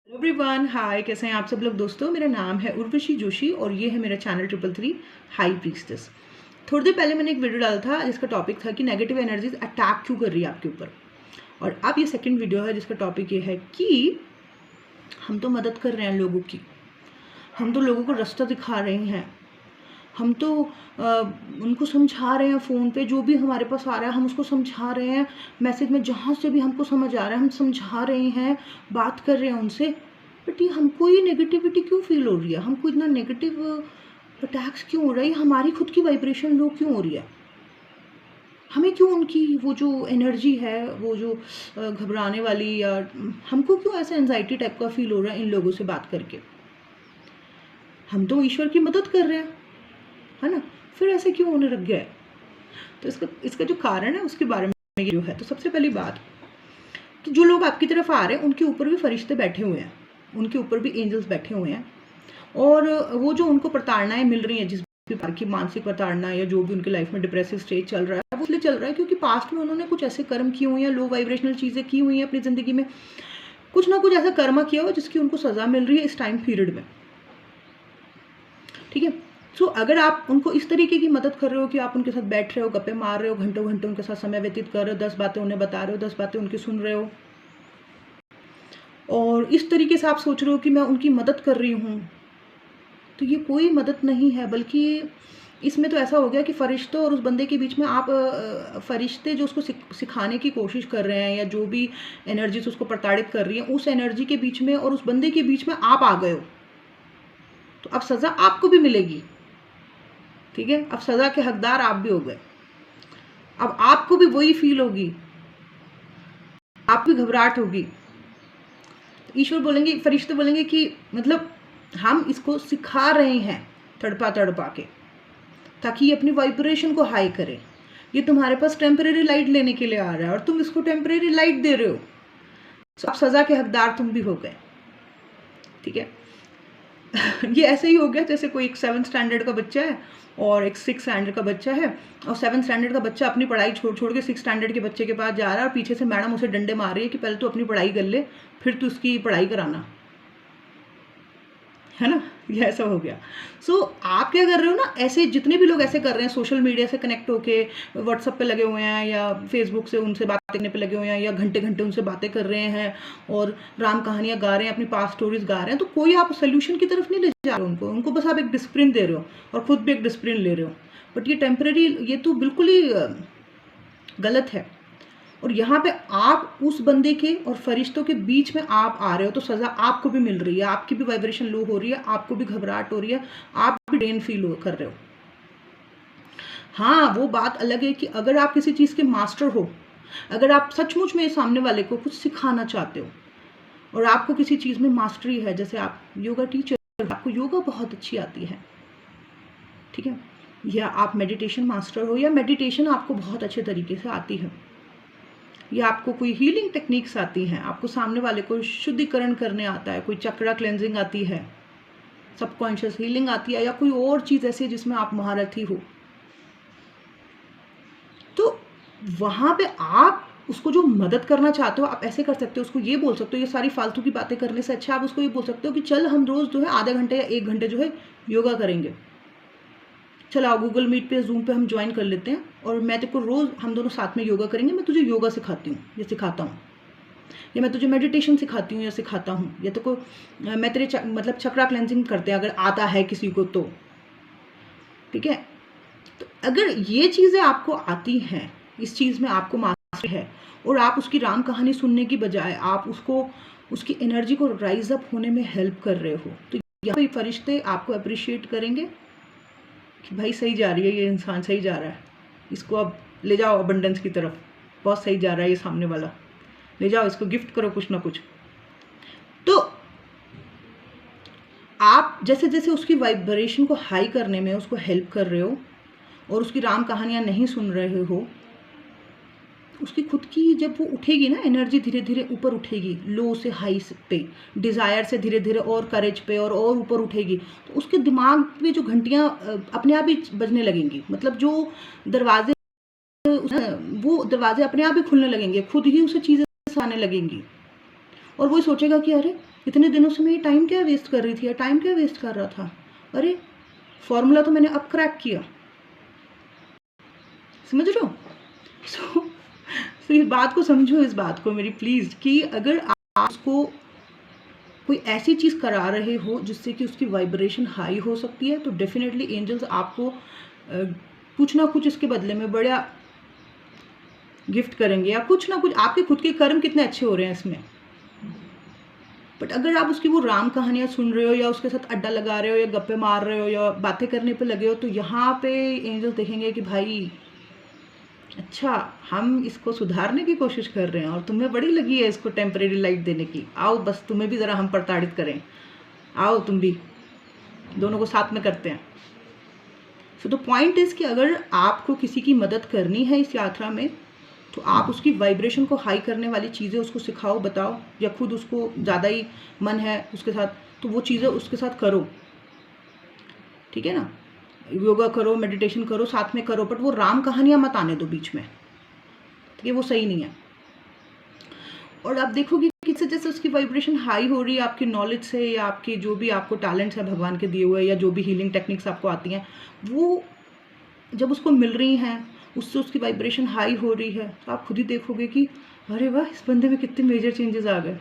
Everyone hi, कैसे हैं आप सब लोग दोस्तों। मेरा नाम है उर्वशी जोशी और ये है मेरा चैनल 333 हाई प्रीस्टेस। थोड़ी देर पहले मैंने एक वीडियो डाला था जिसका टॉपिक था कि नेगेटिव एनर्जीज अटैक क्यों कर रही है आपके ऊपर। और अब ये सेकंड वीडियो है जिसका टॉपिक ये है कि हम तो मदद कर रहे हैं लोगों की, हम तो लोगों को रास्ता दिखा रहे हैं, हम तो उनको समझा रहे हैं, फ़ोन पे जो भी हमारे पास आ रहा है हम उसको समझा रहे हैं, मैसेज में जहाँ से भी हमको समझ आ रहा है हम समझा रहे हैं, बात कर रहे हैं उनसे। बट ये हमको ये नेगेटिविटी क्यों फील हो रही है, हमको इतना नेगेटिव अटैक्स क्यों हो रहा है, हमारी खुद की वाइब्रेशन लो क्यों हो रही है, हमें क्यों उनकी वो जो एनर्जी है, वो जो घबराने वाली, या हमको क्यों ऐसा एंजाइटी टाइप का फील हो रहा है इन लोगों से बात करके। हम तो ईश्वर की मदद कर रहे हैं, है ना, फिर ऐसे क्यों होने लग गया है। तो इसका जो कारण है उसके बारे में ये जो है। तो सबसे पहली बात कि जो लोग आपकी तरफ आ रहे हैं उनके ऊपर भी फरिश्ते बैठे हुए हैं, उनके ऊपर भी एंजल्स बैठे हुए हैं। और वो जो उनको प्रताड़नाएं मिल रही हैं, जिस भी प्रकार की मानसिक प्रताड़ना या जो भी उनकी लाइफ में डिप्रेसिव स्टेज चल रहा है, वो इसलिए चल रहा है क्योंकि पास्ट में उन्होंने कुछ ऐसे कर्म किए हुए हैं, लो वाइब्रेशनल चीज़ें की हुई हैं अपनी ज़िंदगी में, कुछ ना कुछ ऐसा कर्म किया हुआ जिसकी उनको सज़ा मिल रही है इस टाइम पीरियड में। ठीक है। सो अगर आप उनको इस तरीके की मदद कर रहे हो कि आप उनके साथ बैठ रहे हो, गप्पे मार रहे हो, घंटों घंटों उनके साथ समय व्यतीत कर रहे हो, 10 बातें उन्हें बता रहे हो, 10 बातें उनकी सुन रहे हो, और इस तरीके से आप सोच रहे हो कि मैं उनकी मदद कर रही हूँ, तो ये कोई मदद नहीं है। बल्कि इसमें तो ऐसा हो गया कि फरिश्तों और उस बंदे के बीच में आप फरिश्ते जो उसको सिखाने की कोशिश कर रहे हैं, या जो भी एनर्जी से उसको प्रताड़ित कर रही है, उस एनर्जी के बीच में और उस बंदे के बीच में आप आ गए हो। तो अब सज़ा आपको भी मिलेगी। ठीक है, अब सज़ा के हकदार आप भी हो गए। अब आपको भी वही फील होगी, आप भी घबराहट होगी। ईश्वर बोलेंगे, फरिश्ते बोलेंगे कि मतलब हम इसको सिखा रहे हैं तड़पा तड़पा के, ताकि ये अपनी वाइब्रेशन को हाई करे। ये तुम्हारे पास टेम्परेरी लाइट लेने के लिए आ रहा है और तुम इसको टेम्परेरी लाइट दे रहे हो। अब सज़ा के हकदार तुम भी हो गए। ठीक है। ये ऐसे ही हो गया जैसे कोई एक 7th स्टैंडर्ड का बच्चा है और एक 6th स्टैंडर्ड का बच्चा है, और 7th स्टैंडर्ड का बच्चा अपनी पढ़ाई छोड़ छोड़ के 6th स्टैंडर्ड के बच्चे के पास जा रहा है, और पीछे से मैडम उसे डंडे मार रही है कि पहले तू अपनी पढ़ाई कर ले, फिर तू उसकी पढ़ाई कराना, है ना। ये ऐसा हो गया। सो आप क्या कर रहे हो ना, ऐसे जितने भी लोग ऐसे कर रहे हैं, सोशल मीडिया से कनेक्ट होके व्हाट्सएप पे लगे हुए हैं, या फेसबुक से उनसे बात करने पे लगे हुए हैं, या घंटे घंटे उनसे बातें कर रहे हैं और राम कहानियाँ गा रहे हैं, अपनी पास्ट स्टोरीज गा रहे हैं, तो कोई आप सोल्यूशन की तरफ नहीं ले जा रहे हो उनको बस आप एक डिसिप्लिन दे रहे हो और खुद भी एक डिसिप्लिन ले रहे हो। बट ये टेम्परेरी, ये तो बिल्कुल ही गलत है। और यहाँ पे आप उस बंदे के और फरिश्तों के बीच में आप आ रहे हो, तो सज़ा आपको भी मिल रही है, आपकी भी वाइब्रेशन लो हो रही है, आपको भी घबराहट हो रही है, आप भी ड्रेन फील कर रहे हो। हाँ, वो बात अलग है कि अगर आप किसी चीज़ के मास्टर हो, अगर आप सचमुच में सामने वाले को कुछ सिखाना चाहते हो और आपको किसी चीज़ में मास्टरी है, जैसे आप योगा टीचर, आपको योगा बहुत अच्छी आती है, ठीक है, या आप मेडिटेशन मास्टर हो, या मेडिटेशन आपको बहुत अच्छे तरीके से आती है, या आपको कोई हीलिंग टेक्निक्स आती हैं, आपको सामने वाले को शुद्धिकरण करने आता है, कोई चक्रा क्लेंजिंग आती है, सबकॉन्शियस हीलिंग आती है, या कोई और चीज़ ऐसी है जिसमें आप महारथी हो, तो वहाँ पे आप उसको जो मदद करना चाहते हो आप ऐसे कर सकते हो, उसको ये बोल सकते हो, ये सारी फालतू की बातें करने से अच्छा आप उसको ये बोल सकते हो कि चल हम रोज़ जो है आधे घंटे या 1 घंटे जो है योगा करेंगे, चल आओ गूगल मीट पे, जूम पे हम ज्वाइन कर लेते हैं, और मैं तेरे को रोज़ हम दोनों साथ में योगा करेंगे, मैं तुझे योगा सिखाती हूँ या सिखाता हूँ, या मैं तुझे मेडिटेशन सिखाती हूँ या सिखाता हूँ, या तो को मैं तेरे मतलब चक्रा क्लेंजिंग करते हैं अगर आता है किसी को तो। ठीक है। तो अगर ये चीज़ें आपको आती हैं, इस चीज़ में आपको मास्टर है, और आप उसकी राम कहानी सुनने की बजाय आप उसको, उसकी एनर्जी को राइज अप होने में हेल्प कर रहे हो, तो यहाँ पे फरिश्ते आपको अप्रिशिएट करेंगे कि भाई सही जा रही है, ये इंसान सही जा रहा है, इसको अब ले जाओ अबंडेंस की तरफ, बहुत सही जा रहा है ये सामने वाला, ले जाओ इसको, गिफ्ट करो कुछ ना कुछ। तो आप जैसे जैसे उसकी वाइब्रेशन को हाई करने में उसको हेल्प कर रहे हो और उसकी राम कहानियाँ नहीं सुन रहे हो, उसकी खुद की जब वो उठेगी ना एनर्जी, धीरे धीरे ऊपर उठेगी, लो से हाई पे, डिज़ायर से धीरे धीरे और करेज पे और ऊपर उठेगी, तो उसके दिमाग में जो घंटियाँ अपने आप ही बजने लगेंगी, मतलब जो दरवाजे, वो दरवाजे अपने आप ही खुलने लगेंगे, खुद ही उसे चीज़ें आने लगेंगी, और वो सोचेगा कि अरे इतने दिनों से मैं ये टाइम क्या वेस्ट कर रही थी या टाइम क्या वेस्ट कर रहा था, अरे फॉर्मूला तो मैंने अब क्रैक किया। समझ रहे हो? सो इस बात को समझो, इस बात को मेरी प्लीज़, कि अगर आप उसको कोई ऐसी चीज़ करा रहे हो जिससे कि उसकी वाइब्रेशन हाई हो सकती है, तो डेफिनेटली एंजल्स आपको कुछ ना कुछ इसके बदले में बड़ा गिफ्ट करेंगे, या कुछ ना कुछ। आपके खुद के कर्म कितने अच्छे हो रहे हैं इसमें, बट अगर आप उसकी वो राम कहानियाँ सुन रहे हो या उसके साथ अड्डा लगा रहे हो या गप्पे मार रहे हो या बातें करने पे लगे हो, तो यहाँ पे एंजल्स देखेंगे कि भाई अच्छा, हम इसको सुधारने की कोशिश कर रहे हैं और तुम्हें बड़ी लगी है इसको टेम्परेरी लाइट देने की, आओ बस तुम्हें भी ज़रा हम प्रताड़ित करें, आओ तुम भी, दोनों को साथ में करते हैं। सो द पॉइंट इज़ कि अगर आपको किसी की मदद करनी है इस यात्रा में, तो आप उसकी वाइब्रेशन को हाई करने वाली चीज़ें उसको सिखाओ, बताओ, या खुद उसको ज़्यादा ही मन है उसके साथ तो वो चीज़ें उसके साथ करो, ठीक है ना। योगा करो, मेडिटेशन करो, साथ में करो, बट वो राम कहानियाँ मत आने दो बीच में, ठीक है, वो सही नहीं है। और आप देखोगे कि जैसे उसकी वाइब्रेशन हाई हो रही है आपकी नॉलेज से, या आपके जो भी आपको टैलेंट्स है भगवान के दिए हुए, या जो भी हीलिंग टेक्निक्स आपको आती हैं, वो जब उसको मिल रही हैं, उससे उसकी वाइब्रेशन हाई हो रही है, तो आप खुद ही देखोगे कि अरे वाह, इस बंदे में कितने मेजर चेंजेस आ गए।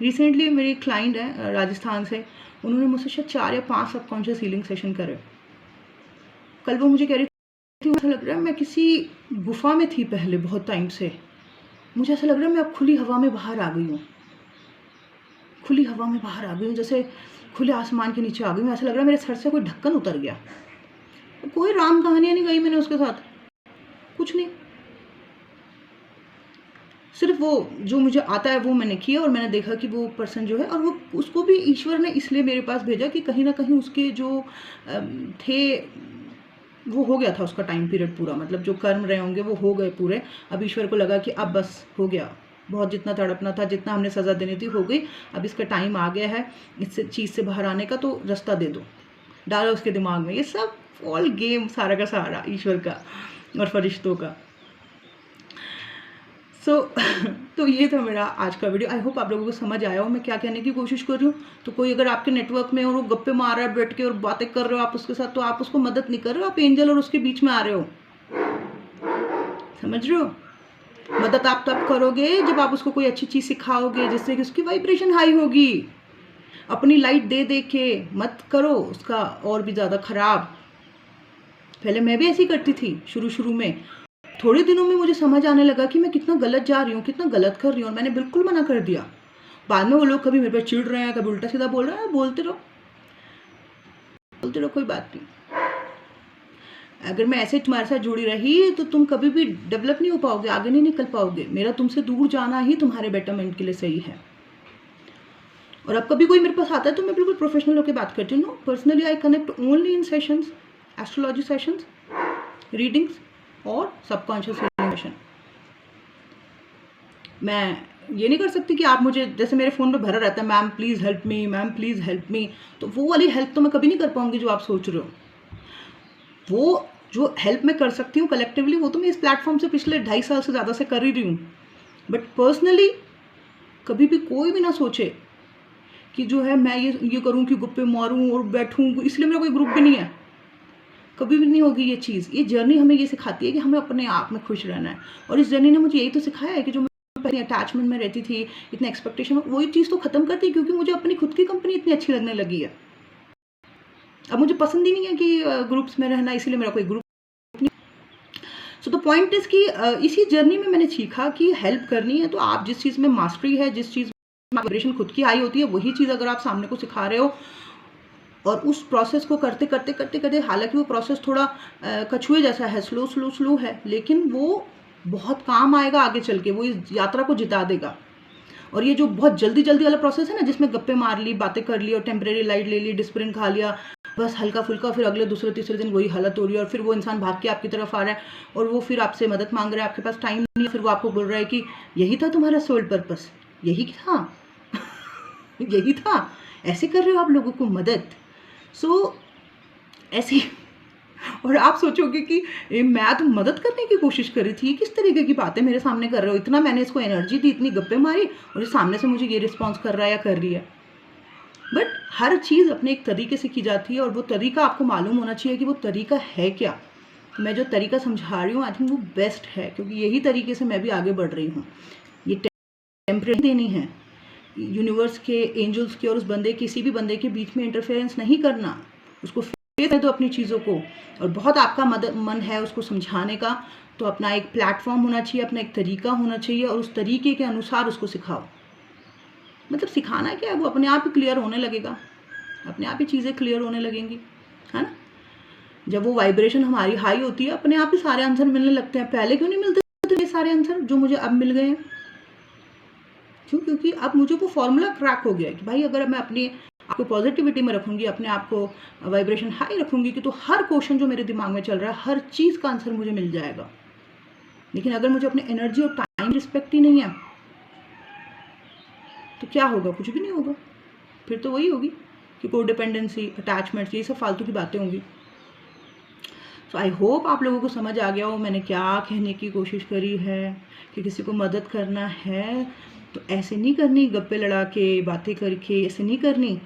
रिसेंटली मेरी क्लाइंट है राजस्थान से, उन्होंने मुझसे शायद 4 या 5 सबकॉन्शियस हीलिंग सेशन करे। कल वो मुझे कह रही थी, ऐसा लग रहा है मैं किसी गुफा में थी पहले बहुत टाइम से, मुझे ऐसा लग रहा है मैं अब खुली हवा में बाहर आ गई हूँ, खुली हवा में बाहर आ गई हूँ, जैसे खुले आसमान के नीचे आ गई हूँ, ऐसा लग रहा है मेरे सर से कोई ढक्कन उतर गया। कोई राम कहानियाँ नहीं गई मैंने उसके साथ, कुछ नहीं, सिर्फ वो जो मुझे आता है वो मैंने किया, और मैंने देखा कि वो पर्सन जो है, और वो उसको भी ईश्वर ने इसलिए मेरे पास भेजा कि कहीं ना कहीं उसके जो थे वो हो गया था उसका टाइम पीरियड पूरा, मतलब जो कर्म रहे होंगे वो हो गए पूरे। अब ईश्वर को लगा कि अब बस हो गया, बहुत जितना तड़पना था, जितना हमने सज़ा देनी थी हो गई, अब इसका टाइम आ गया है इस चीज़ से बाहर आने का, तो रास्ता दे दो, डालो उसके दिमाग में। ये सब ऑल गेम सारा का सारा ईश्वर का और फरिश्तों का। तो ये था मेरा आज का वीडियो। आई होप आप लोगों को समझ आया हो मैं क्या कहने की कोशिश कर रही हूँ। तो कोई अगर आपके नेटवर्क में और वो गप्पे मार रहा है बैठ के और बातें कर रहे हो आप उसके साथ, तो आप उसको मदद नहीं कर रहे हो, आप एंजल और उसके बीच में आ रहे हो। समझ रहे हो? मदद आप तब करोगे जब आप उसको कोई अच्छी चीज़ सिखाओगे जिससे कि उसकी वाइब्रेशन हाई होगी। अपनी लाइट दे दे के मत करो उसका और भी ज़्यादा ख़राब। पहले मैं भी ऐसी करती थी शुरू में, थोड़े दिनों में मुझे समझ आने लगा कि मैं कितना गलत जा रही हूँ, कितना गलत कर रही हूँ, और मैंने बिल्कुल मना कर दिया। बाद में वो लोग कभी मेरे पे चिढ़ रहे हैं, कभी उल्टा सीधा बोल रहे हैं, बोलते रहो कोई बात नहीं। अगर मैं ऐसे तुम्हारे साथ जुड़ी रही तो तुम कभी भी डेवलप नहीं हो पाओगे, आगे नहीं निकल पाओगे। मेरा तुमसे दूर जाना ही तुम्हारे बेटरमेंट के लिए सही है। और अब कभी कोई मेरे पास आता है तो मैं बिल्कुल प्रोफेशनल होकर बात करती हूँ। Personally I connect only in sessions, astrology sessions, readings और सबकॉन्शियस सेशन। मैं ये नहीं कर सकती कि आप मुझे, जैसे मेरे फ़ोन पे भरा रहता है ma'am please help me, ma'am please help me, तो वो वाली हेल्प तो मैं कभी नहीं कर पाऊंगी जो आप सोच रहे हो। वो जो हेल्प मैं कर सकती हूँ कलेक्टिवली, वो तो मैं इस प्लेटफॉर्म से पिछले 2.5 साल से ज़्यादा से कर ही रही हूँ। बट पर्सनली कभी भी कोई भी ना सोचे कि जो है मैं ये करूँ कि गुप्पे मारूँ और बैठूँ, इसलिए मेरा कोई ग्रुप भी नहीं है। कभी भी नहीं होगी ये चीज़। ये जर्नी हमें ये सिखाती है कि हमें अपने आप में खुश रहना है, और इस जर्नी ने मुझे यही तो सिखाया है कि जो मैं पहले अटैचमेंट में रहती थी, इतने एक्सपेक्टेशन, वही चीज़ तो ख़त्म करती है, क्योंकि मुझे अपनी खुद की कंपनी इतनी अच्छी लगने लगी है। अब मुझे पसंद ही नहीं है कि ग्रुप्स में रहना, इसीलिए मेरा कोई ग्रुप नहीं। सो द पॉइंट इज़ कि इसी जर्नी में मैंने सीखा कि हेल्प करनी है तो आप जिस चीज़ में मास्टरी है, जिस चीज़ में वाइब्रेशन खुद की हाई होती है, वही चीज़ अगर आप सामने को सिखा रहे हो और उस प्रोसेस को करते करते, हालांकि वो प्रोसेस थोड़ा कछुए जैसा है, स्लो है, लेकिन वो बहुत काम आएगा आगे चल के, वो इस यात्रा को जिता देगा। और ये जो बहुत जल्दी वाला प्रोसेस है ना, जिसमें गप्पे मार ली, बातें कर ली और टेम्परेरी लाइट ले ली, डिस्प्रिन खा लिया, बस हल्का फुल्का, फिर अगले दूसरे तीसरे दिन वही हालत हो रही है, और फिर वो इंसान भाग के आपकी तरफ आ रहा है और वो फिर आपसे मदद मांग रहा है, आपके पास टाइम नहीं है, फिर वो आपको बोल रहा है कि यही था तुम्हारा सोल पर्पस, यही था यही था, ऐसे कर रहे हो आप लोगों को मदद। ऐसी और आप सोचोगे कि मैं तो मदद करने की कोशिश कर रही थी, किस तरीके की बातें मेरे सामने कर रहे हो, इतना मैंने इसको एनर्जी दी, इतनी गप्पे मारी, और ये सामने से मुझे ये रिस्पॉन्स कर रहा है या कर रही है। बट हर चीज़ अपने एक तरीके से की जाती है और वो तरीका आपको मालूम होना चाहिए कि वो तरीका है क्या। तो मैं जो तरीका समझा रही हूँ आई थिंक वो बेस्ट है, क्योंकि यही तरीके से मैं भी आगे बढ़ रही हूँ। ये टेम्परेरी देनी है यूनिवर्स के, एंजल्स के और उस बंदे, किसी भी बंदे के बीच में इंटरफेरेंस नहीं करना। उसको फेथ है तो अपनी चीज़ों को, और बहुत आपका मन है उसको समझाने का, तो अपना एक प्लेटफॉर्म होना चाहिए, अपना एक तरीका होना चाहिए और उस तरीके के अनुसार उसको सिखाओ। मतलब सिखाना क्या है, वो अपने आप ही क्लियर होने लगेगा, अपने आप ही चीज़ें क्लियर होने लगेंगी, है ना। जब वो वाइब्रेशन हमारी हाई होती है अपने आप ही सारे आंसर मिलने लगते हैं। पहले क्यों नहीं मिलते थे ये सारे आंसर जो मुझे अब मिल गए हैं? क्यों? क्योंकि अब मुझे वो फॉर्मूला क्रैक हो गया है कि भाई अगर मैं अपनी आपको पॉजिटिविटी में रखूंगी, अपने आप को वाइब्रेशन हाई रखूंगी, कि तो हर क्वेश्चन जो मेरे दिमाग में चल रहा है, हर चीज़ का आंसर मुझे मिल जाएगा। लेकिन अगर मुझे अपनी एनर्जी और टाइम रिस्पेक्ट ही नहीं है तो क्या होगा? कुछ भी नहीं होगा। फिर तो वही होगी कि कोडिपेंडेंसी, अटैचमेंट्स, ये सब फालतू की बातें होंगी। सो आई होप आप लोगों को समझ आ गया हो मैंने क्या कहने की कोशिश करी है। कि किसी को मदद करना है तो ऐसे नहीं करनी, गप्पे लड़ा के, बातें करके, ऐसे नहीं करनी।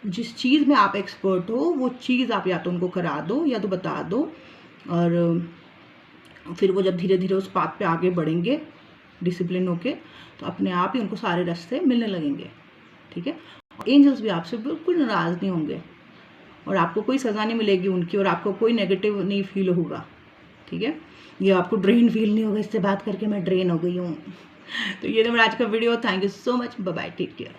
जिस चीज़ में आप एक्सपर्ट हो वो चीज़ आप या तो उनको करा दो या तो बता दो, और फिर वो जब धीरे धीरे उस पाथ पे आगे बढ़ेंगे डिसिप्लिन होके, तो अपने आप ही उनको सारे रास्ते मिलने लगेंगे। ठीक है। एंजल्स भी आपसे बिल्कुल नाराज़ नहीं होंगे और आपको कोई सज़ा नहीं मिलेगी उनकी, और आपको कोई नेगेटिव नहीं फील होगा। ठीक है। ये आपको ड्रेन फील नहीं होगा, इससे बात करके मैं ड्रेन हो गई हूँ। तो ये तो मेरा आज का video. Thank you so much. Bye bye, take care.